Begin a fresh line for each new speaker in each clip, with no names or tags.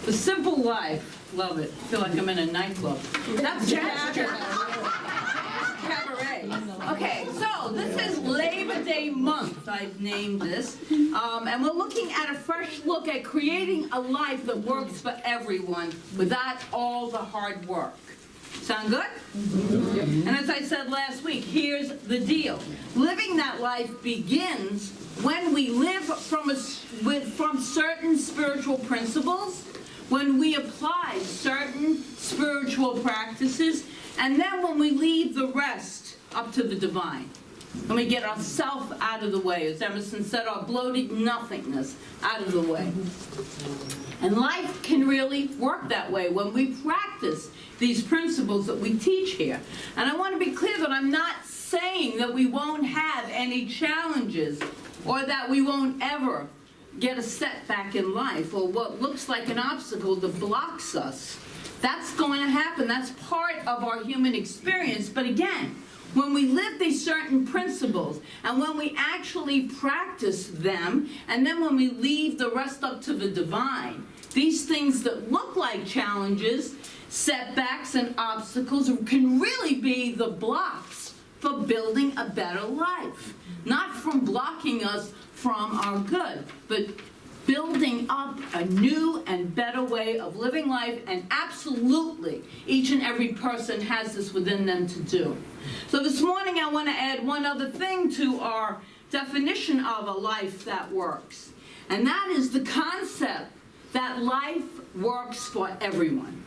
The simple life. Love it. Feel like I'm in a nightclub. That's cabaret. Okay, so this is Labor Day month, I've named this. And we're looking at a fresh look at creating a life that works for everyone without all the hard work. Sound good? Mm-hmm. And as I said last week, here's the deal. Living that life begins when we live from certain spiritual principles, when we apply certain spiritual practices, and then when we leave the rest up to the divine. When we get ourselves out of the way, as Emerson said, our bloated nothingness out of the way. And life can really work that way when we practice these principles that we teach here. And I want to be clear that I'm not saying that we won't have any challenges or that we won't ever get a setback in life or what looks like an obstacle that blocks us. That's going to happen. That's part of our human experience. But again, when we live these certain principles and when we actually practice them, and then when we leave the rest up to the divine, these things that look like challenges, setbacks, and obstacles can really be the blocks for building a better life. Not from blocking us from our good, but building up a new and better way of living life, and absolutely each and every person has this within them to do. So this morning I want to add one other thing to our definition of a life that works, and that is the concept that life works for everyone.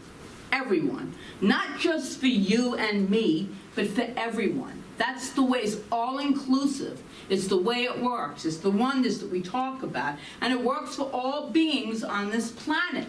Everyone. Not just for you and me, but for everyone. That's the way. It's all-inclusive. It's the way it works. It's the oneness that we talk about. And it works for all beings on this planet.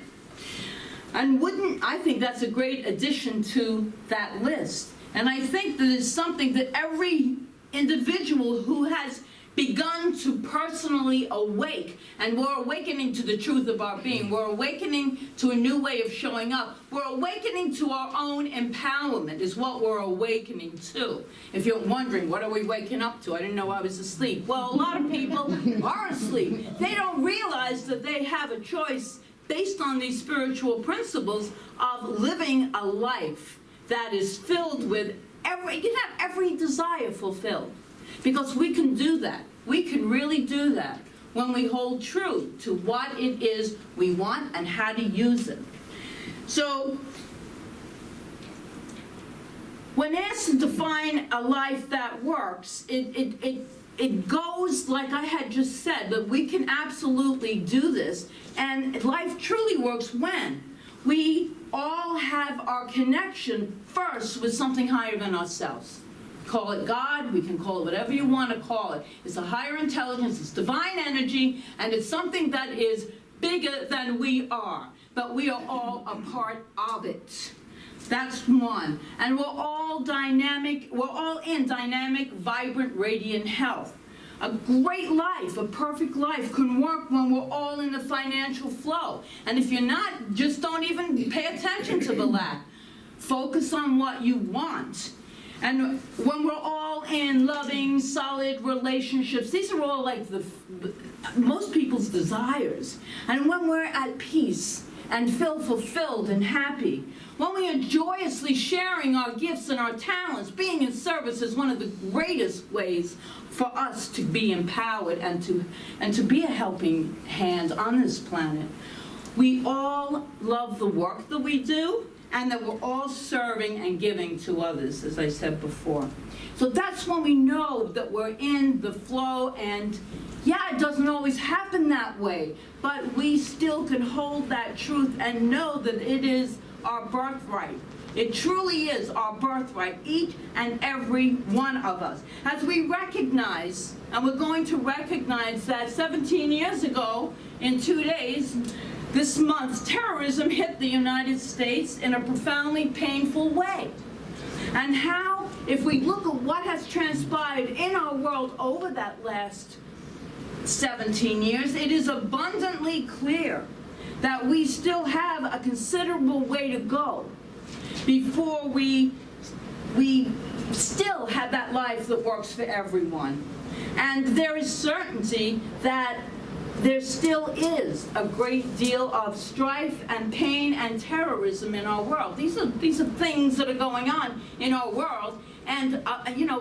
And I think that's a great addition to that list. And I think that it's something that every individual who has begun to personally awake, and we're awakening to the truth of our being, we're awakening to a new way of showing up, we're awakening to our own empowerment is what we're awakening to. If you're wondering, what are we waking up to? I didn't know I was asleep. Well, a lot of people are asleep. They don't realize that they have a choice based on these spiritual principles of living a life that is filled with you can have every desire fulfilled. Because we can do that. We can really do that when we hold true to what it is we want and how to use it. So, when asked to define a life that works, it goes like I had just said, that we can absolutely do this. And life truly works when we all have our connection first with something higher than ourselves. Call it God, we can call it whatever you want to call it. It's a higher intelligence, it's divine energy, and it's something that is bigger than we are. But we are all a part of it. That's one. And we're all dynamic, we're all in dynamic, vibrant, radiant health. A great life, a perfect life can work when we're all in the financial flow. And if you're not, just don't even pay attention to the lack. Focus on what you want. And when we're all in loving, solid relationships, these are all like most people's desires. And when we're at peace and feel fulfilled and happy, when we are joyously sharing our gifts and our talents, being in service is one of the greatest ways for us to be empowered and to be a helping hand on this planet. We all love the work that we do, and that we're all serving and giving to others, as I said before. So that's when we know that we're in the flow, and yeah, it doesn't always happen that way, but we still can hold that truth and know that it is our birthright. It truly is our birthright, each and every one of us. As we recognize, and we're going to recognize that 17 years ago, in 2 days, this month, terrorism hit the United States in a profoundly painful way. And how, if we look at what has transpired in our world over that last 17 years, it is abundantly clear that we still have a considerable way to go before we still have that life that works for everyone. And there is certainty that there still is a great deal of strife and pain and terrorism in our world. These are things that are going on in our world, and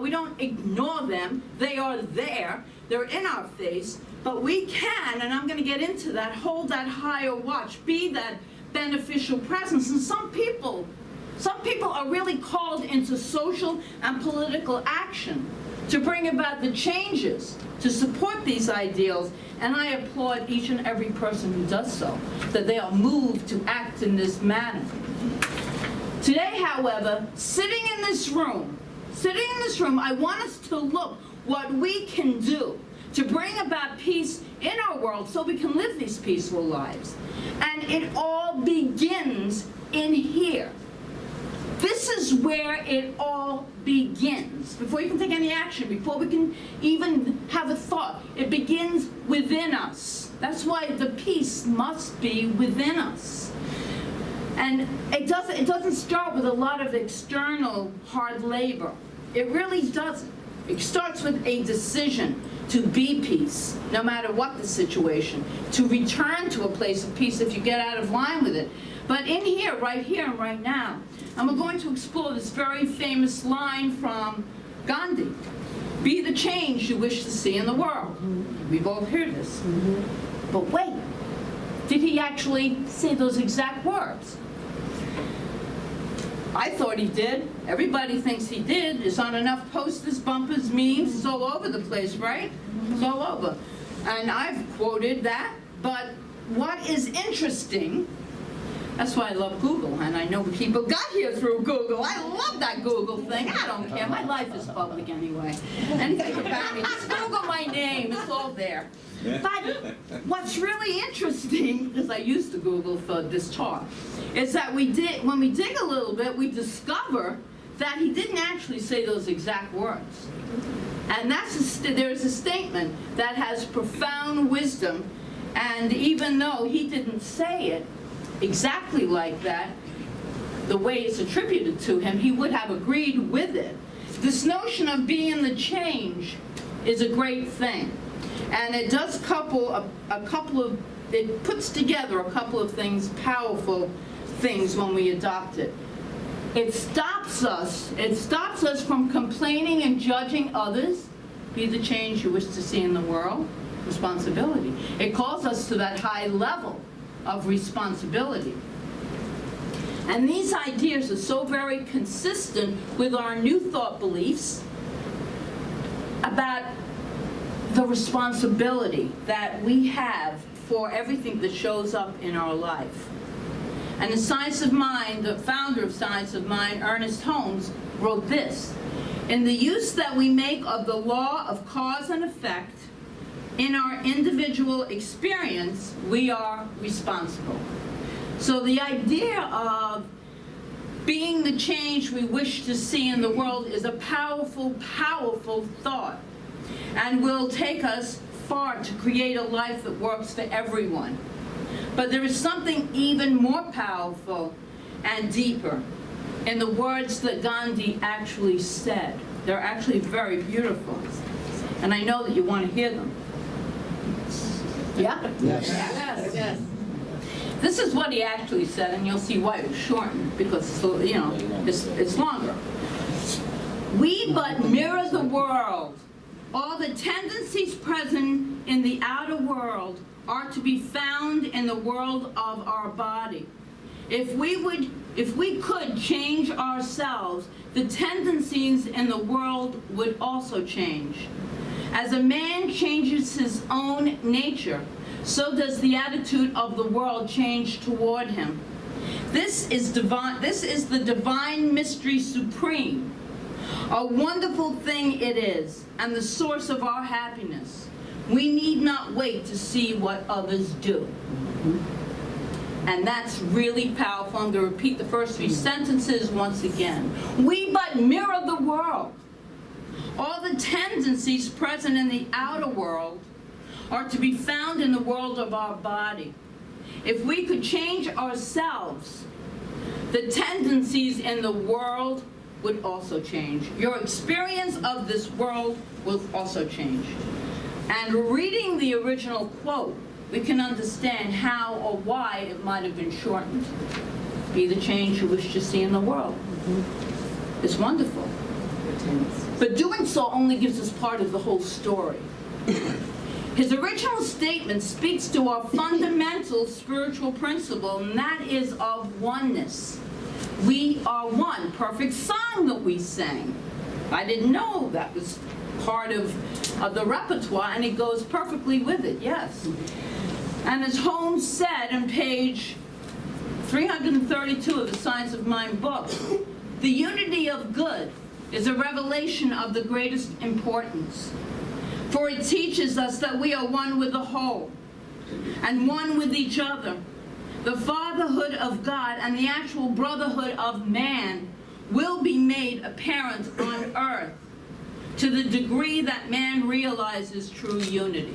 we don't ignore them. They are there. They're in our face, but we can, and I'm going to get into that, hold that higher watch, be that beneficial presence. And some people are really called into social and political action to bring about the changes, to support these ideals, and I applaud each and every person who does so, that they are moved to act in this manner. Today, however, sitting in this room, I want us to look what we can do to bring about peace in our world so we can live these peaceful lives. And it all begins in here. This is where it all begins. Before you can take any action, before we can even have a thought, it begins within us. That's why the peace must be within us. And it doesn't start with a lot of external hard labor. It really doesn't. It starts with a decision to be peace, no matter what the situation, to return to a place of peace if you get out of line with it. But in here, and right now, and we're going to explore this very famous line from Gandhi: be the change you wish to see in the world. We've all heard this. But wait, did he actually say those exact words? I thought he did. Everybody thinks he did. It's on enough posters, bumpers, memes. It's all over the place, right? It's all over. And I've quoted that. But what is interesting, that's why I love Google, and I know people got here through Google. I love that Google thing. I don't care. My life is public anyway. Anything about me, just Google my name. It's all there. But what's really interesting, because I used to Google for this talk, is that when we dig a little bit, we discover that he didn't actually say those exact words. And there's a statement that has profound wisdom, and even though he didn't say it exactly like that, the way it's attributed to him, he would have agreed with it. This notion of being the change is a great thing. And it does it puts together a couple of things, powerful things when we adopt it. It stops us from complaining and judging others. Be the change you wish to see in the world. Responsibility. It calls us to that high level of responsibility. And these ideas are so very consistent with our New Thought beliefs about the responsibility that we have for everything that shows up in our life. And in Science of Mind, the founder of Science of Mind, Ernest Holmes, wrote this: in the use that we make of the law of cause and effect in our individual experience, we are responsible. So the idea of being the change we wish to see in the world is a powerful, powerful thought, and will take us far to create a life that works for everyone. But there is something even more powerful and deeper in the words that Gandhi actually said. They're actually very beautiful, and I know that you want to hear them. Yeah?
Yes.
Yes. This is what he actually said, and you'll see why it was shortened, because it's longer. We but mirror the world. All the tendencies present in the outer world are to be found in the world of our body. If we could change ourselves, the tendencies in the world would also change. As a man changes his own nature, so does the attitude of the world change toward him. This is divine. This is the divine mystery supreme. A wonderful thing it is, and the source of our happiness. We need not wait to see what others do. And that's really powerful. I'm going to repeat the first three sentences once again. We but mirror the world. All the tendencies present in the outer world are to be found in the world of our body. If we could change ourselves, the tendencies in the world would also change. Your experience of this world will also change. And reading the original quote we can understand how or why it might have been shortened. Be the change you wish to see in the world. It's wonderful. But doing so only gives us part of the whole story. His original statement speaks to our fundamental spiritual principle, and that is of oneness. We are one. Perfect song that we sang. I didn't know that was part of the repertoire, and it goes perfectly with it, yes. And as Holmes said on page 332 of the Science of Mind book, the unity of good is a revelation of the greatest importance. For it teaches us that we are one with the whole and one with each other. The fatherhood of God and the actual brotherhood of man will be made apparent on earth to the degree that man realizes true unity.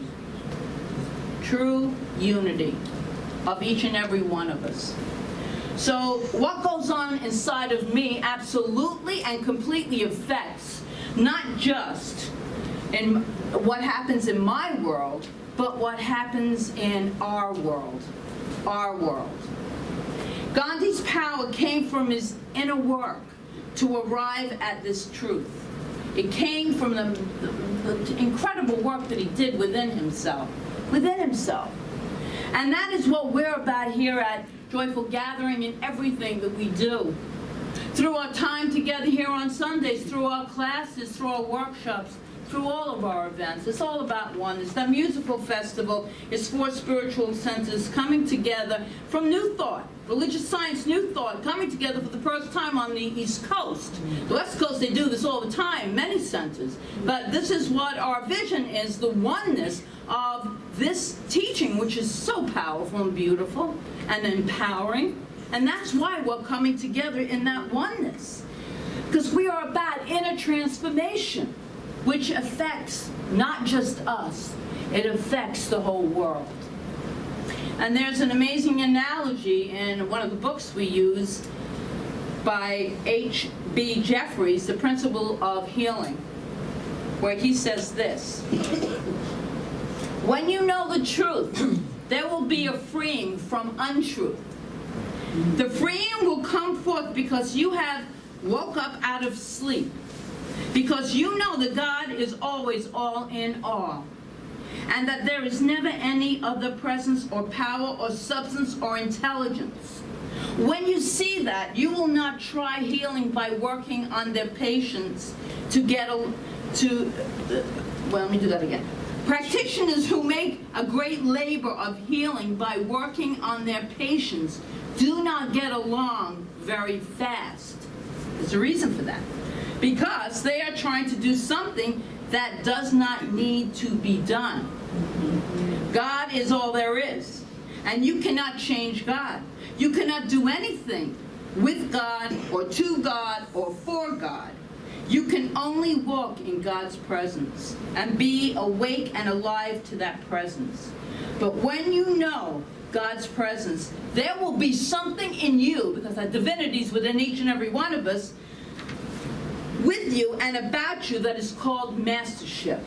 True unity of each and every one of us. So what goes on inside of me absolutely and completely affects not just in what happens in my world, but what happens in our world. Our world. Gandhi's power came from his inner work to arrive at this truth. It came from the incredible work that he did within himself. Within himself. And that is what we're about here at Joyful Gathering and everything that we do. Through our time together here on Sundays, through our classes, through our workshops, through all of our events. It's all about oneness. The musical festival is 4 spiritual centers coming together from New Thought, religious science, New Thought, coming together for the first time on the East Coast. The West Coast, they do this all the time, many centers. But this is what our vision is, the oneness of this teaching, which is so powerful and beautiful and empowering. And that's why we're coming together in that oneness. Because we are about inner transformation, which affects not just us, it affects the whole world. And there's an amazing analogy in one of the books we use by H.B. Jeffries, The Principle of Healing, where he says this: when you know the truth, there will be a freeing from untruth. The freeing will come forth because you have woke up out of sleep. Because you know that God is always all in all, and that there is never any other presence or power or substance or intelligence. When you see that, you will not try healing by working on their patients to get let me do that again. Practitioners who make a great labor of healing by working on their patients do not get along very fast. There's a reason for that. Because they are trying to do something that does not need to be done. God is all there is. And you cannot change God. You cannot do anything with God or to God or for God. You can only walk in God's presence and be awake and alive to that presence. But when you know God's presence, there will be something in you, because that divinity is within each and every one of us, with you and about you, that is called mastership.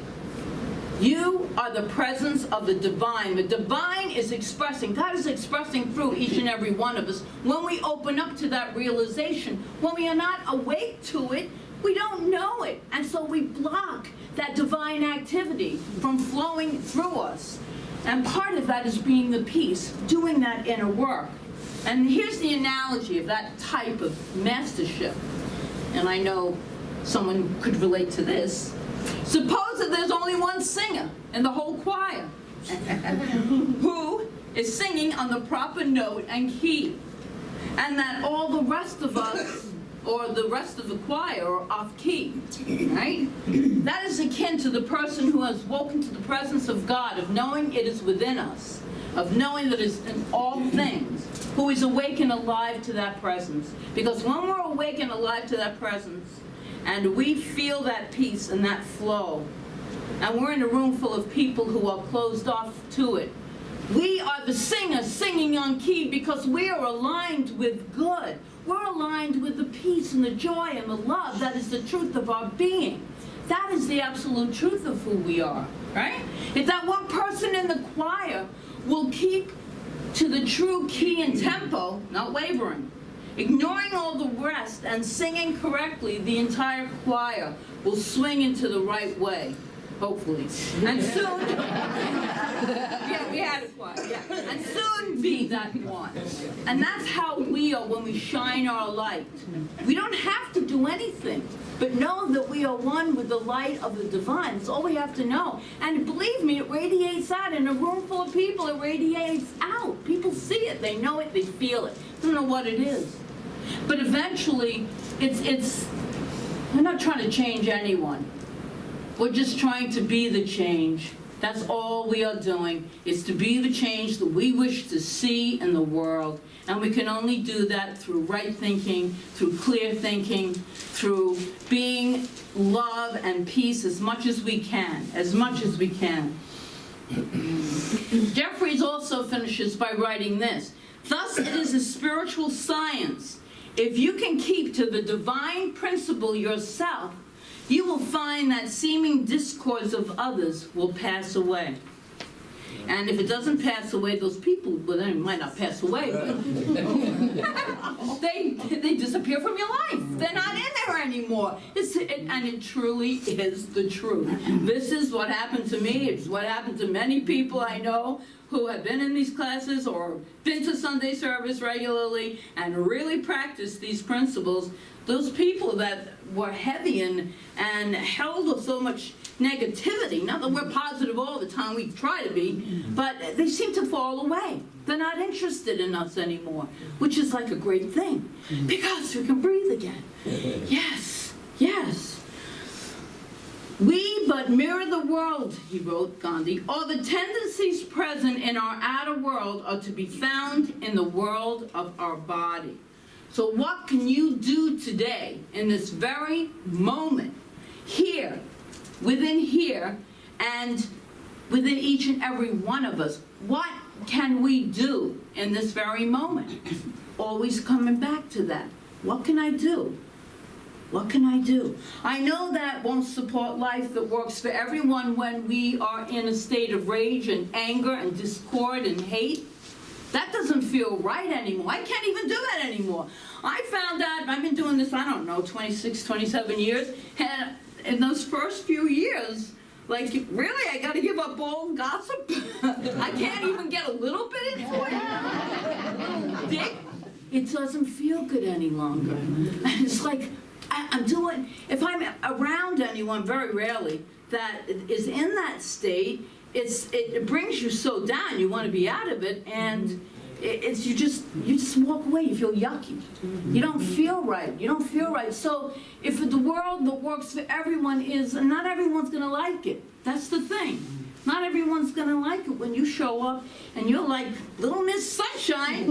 You are the presence of the divine. The divine is expressing, God is expressing through each and every one of us when we open up to that realization. When we are not awake to it, we don't know it. And so we block that divine activity from flowing through us. And part of that is being the peace, doing that inner work. And here's the analogy of that type of mastership. And I know someone could relate to this. Suppose that there's only one singer in the whole choir who is singing on the proper note and key, and that all the rest of us, or the rest of the choir, are off key, right? That is akin to the person who has woken to the presence of God, of knowing it is within us, of knowing that it is in all things, who is awake and alive to that presence. Because when we're awake and alive to that presence, and we feel that peace and that flow, and we're in a room full of people who are closed off to it, we are the singers singing on key because we are aligned with good. We're aligned with the peace and the joy and the love that is the truth of our being. That is the absolute truth of who we are, right? If that one person in the choir will keep to the true key and tempo, not wavering. Ignoring all the rest and singing correctly, the entire choir will swing into the right way, hopefully. And soon, yeah, we had a choir, yeah. And soon be that one. And that's how we are when we shine our light. We don't have to do anything, but know that we are one with the light of the divine. That's all we have to know. And believe me, it radiates out. In a room full of people, it radiates out. People see it, they know it, they feel it. They don't know what it is. But eventually, we're not trying to change anyone. We're just trying to be the change. That's all we are doing, is to be the change that we wish to see in the world. And we can only do that through right thinking, through clear thinking, through being love and peace as much as we can, as much as we can. Jeffries also finishes by writing this. Thus it is a spiritual science. If you can keep to the divine principle yourself, you will find that seeming discords of others will pass away. And if it doesn't pass away, those people, well, they might not pass away, but they disappear from your life. They're not in there anymore. And it truly is the truth. This is what happened to me. It's what happened to many people I know who have been in these classes or been to Sunday service regularly and really practiced these principles. Those people that were heavy and held with so much negativity, not that we're positive all the time, we try to be, but they seem to fall away. They're not interested in us anymore, which is like a great thing, because we can breathe again. Yes, yes. We but mirror the world, he wrote, Gandhi, or the tendencies present in our outer world are to be found in the world of our body. So what can you do today, in this very moment, here, and within each and every one of us? What can we do in this very moment? Always coming back to that. What can I do? What can I do? I know that won't support life that works for everyone when we are in a state of rage and anger and discord and hate. That doesn't feel right anymore. I can't even do that anymore. I found out, I've been doing this, I don't know, 26, 27 years, and in those first few years, like, really, I got to give up all gossip? I can't even get a little bit into it? Dick? It doesn't feel good any longer. It's like, I'm doing, if I'm around anyone, very rarely, that is in that state, it brings you so down, you want to be out of it, and you just walk away, you feel yucky. You don't feel right, So if the world that works for everyone is, not everyone's going to like it. That's the thing. Not everyone's going to like it when you show up and you're like Little Miss Sunshine,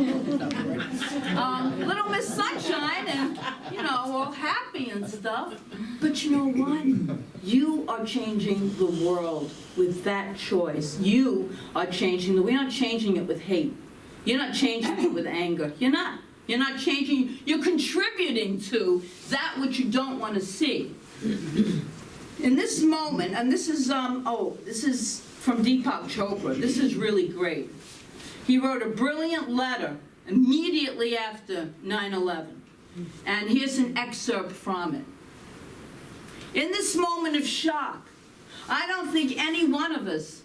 Little Miss Sunshine, and, all happy and stuff. But you know what? You are changing the world with that choice. You are changing we're not changing it with hate. You're not changing it with anger. You're not. You're not changing, you're contributing to that which you don't want to see. In this moment, and this is from Deepak Chopra. This is really great. He wrote a brilliant letter immediately after 9/11. And here's an excerpt from it. In this moment of shock, I don't think any one of us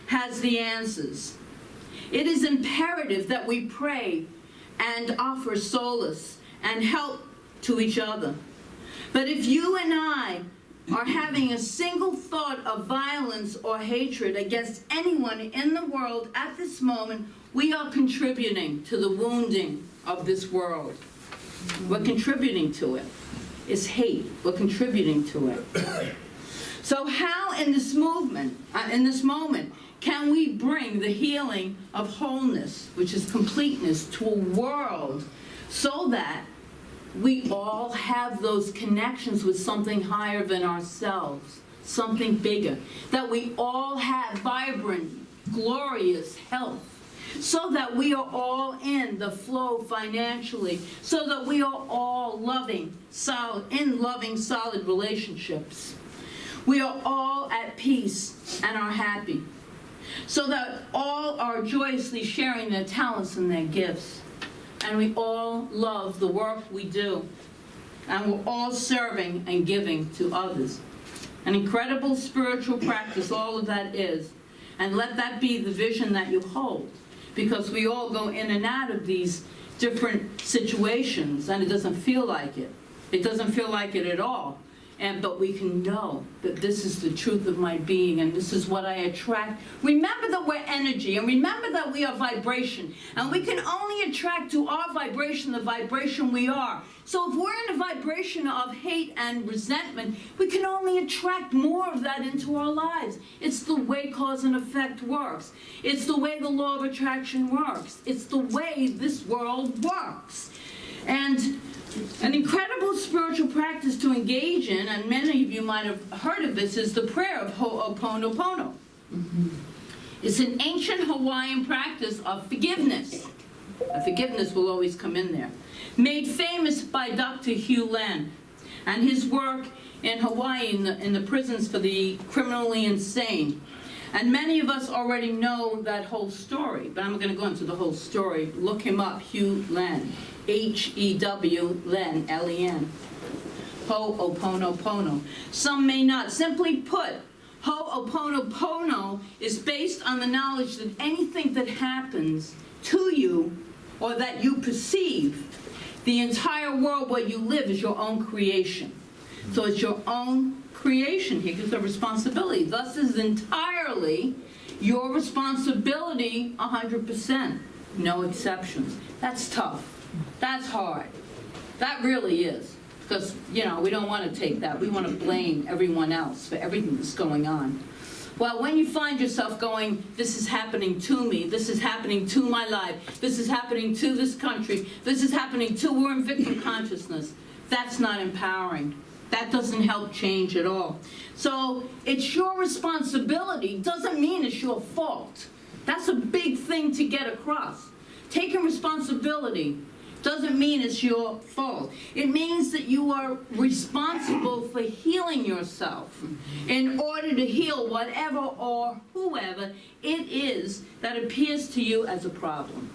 has the answers. It is imperative that we pray and offer solace and help to each other. But if you and I are having a single thought of violence or hatred against anyone in the world at this moment, we are contributing to the wounding of this world. We're contributing to it. It's hate. We're contributing to it. So how in this moment, can we bring the healing of wholeness, which is completeness, to a world so that we all have those connections with something higher than ourselves, something bigger, that we all have vibrant, glorious health, so that we are all in the flow financially, so that we are all loving, solid relationships. We are all at peace and are happy. so that all are joyously sharing their talents and their gifts. And we all love the work we do. And we're all serving and giving to others. An incredible spiritual practice, all of that is. And let that be the vision that you hold. Because we all go in and out of these different situations, and it doesn't feel like it. It doesn't feel like it at all. But we can know that this is the truth of my being, and this is what I attract. Remember that we're energy, and remember that we are vibration. And we can only attract to our vibration the vibration we are. So if we're in a vibration of hate and resentment, we can only attract more of that into our lives. It's the way cause and effect works. It's the way the law of attraction works. It's the way this world works. And an incredible spiritual practice to engage in, and many of you might have heard of this, is the prayer of Ho'oponopono. It's an ancient Hawaiian practice of forgiveness. Forgiveness will always come in there. Made famous by Dr. Hugh Len and his work in Hawaii in the prisons for the criminally insane. And many of us already know that whole story, but I'm going to go into the whole story. Look him up, Hugh Len. H-E-W, Len, L-E-N. Ho'oponopono. Some may not. Simply put, Ho'oponopono is based on the knowledge that anything that happens to you or that you perceive, the entire world where you live is your own creation. So it's your own creation. Here's the responsibility. Thus is entirely your responsibility 100%. No exceptions. That's tough. That's hard. That really is. Because, we don't want to take that. We want to blame everyone else for everything that's going on. Well, when you find yourself going, this is happening to me, this is happening to my life, this is happening to this country, this is happening to, we're in victim consciousness, that's not empowering. That doesn't help change at all. So it's your responsibility, doesn't mean it's your fault. That's a big thing to get across. Taking responsibility doesn't mean it's your fault. It means that you are responsible for healing yourself in order to heal whatever or whoever it is that appears to you as a problem.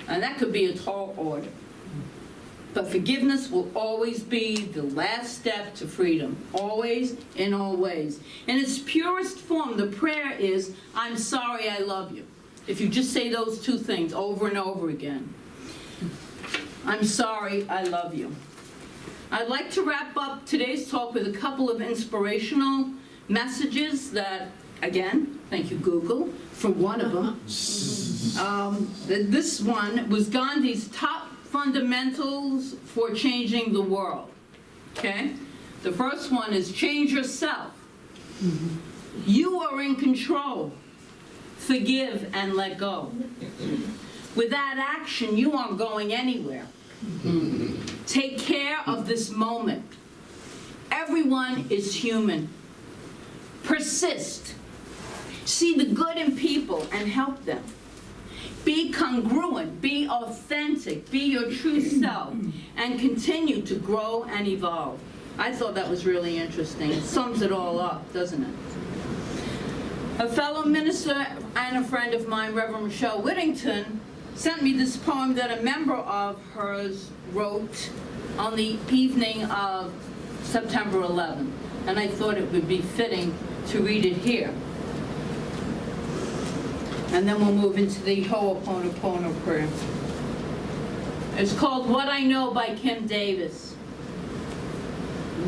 And that could be a tall order. But forgiveness will always be the last step to freedom, always in all ways. In its purest form, the prayer is, I'm sorry, I love you. If you just say those two things over and over again. I'm sorry, I love you. I'd like to wrap up today's talk with a couple of inspirational messages that, again, thank you, Google, for one of them. This one was Gandhi's top fundamentals for changing the world. Okay? The first one is change yourself. You are in control. Forgive and let go. Without action, you aren't going anywhere. Take care of this moment. Everyone is human. Persist. See the good in people and help them. Be congruent, be authentic, be your true self, and continue to grow and evolve. I thought that was really interesting. It sums it all up, doesn't it? A fellow minister and a friend of mine, Rev Michelle Whittington, sent me this poem that a member of hers wrote on the evening of September 11th. And I thought it would be fitting to read it here. And then we'll move into the Ho'oponopono prayer. It's called What I Know by Kim Davis.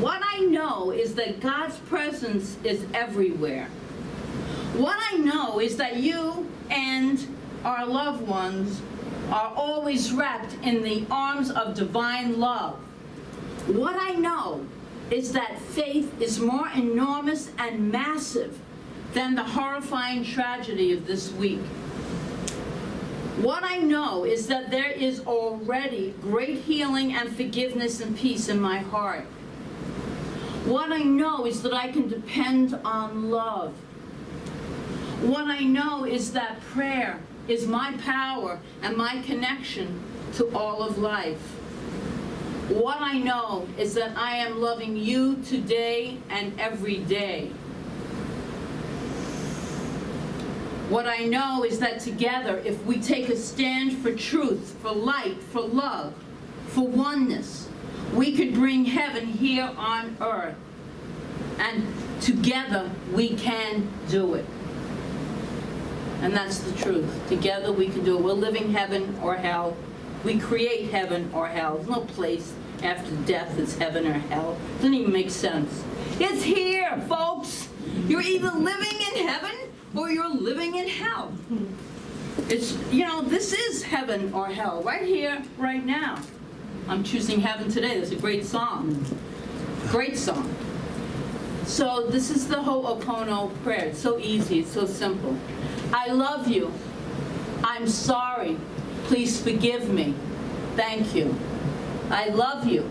What I know is that God's presence is everywhere. What I know is that you and our loved ones are always wrapped in the arms of divine love. What I know is that faith is more enormous and massive than the horrifying tragedy of this week. What I know is that there is already great healing and forgiveness and peace in my heart. What I know is that I can depend on love. What I know is that prayer is my power and my connection to all of life. What I know is that I am loving you today and every day. What I know is that together, if we take a stand for truth, for light, for love, for oneness, we could bring heaven here on earth. And together, we can do it. And that's the truth. Together, we can do it. We're living heaven or hell. We create heaven or hell. There's no place after death that's heaven or hell. Doesn't even make sense. It's here, folks. You're either living in heaven or you're living in hell. It's, you know, this is heaven or hell, right here, right now. I'm choosing heaven today. That's a great song. Great song. So this is the Ho'oponopono prayer. It's so easy. It's so simple. I love you. I'm sorry. Please forgive me. Thank you. I love you.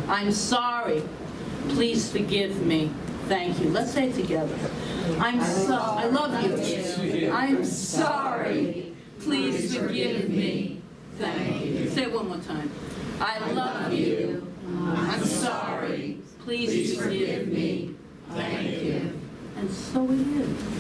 I'm sorry. Please forgive me. Thank you. Let's say it together. I love you. I'm sorry. Please forgive me. Thank you. Say it one more time. I love you. I'm sorry. Please forgive me. Thank you. And so it is.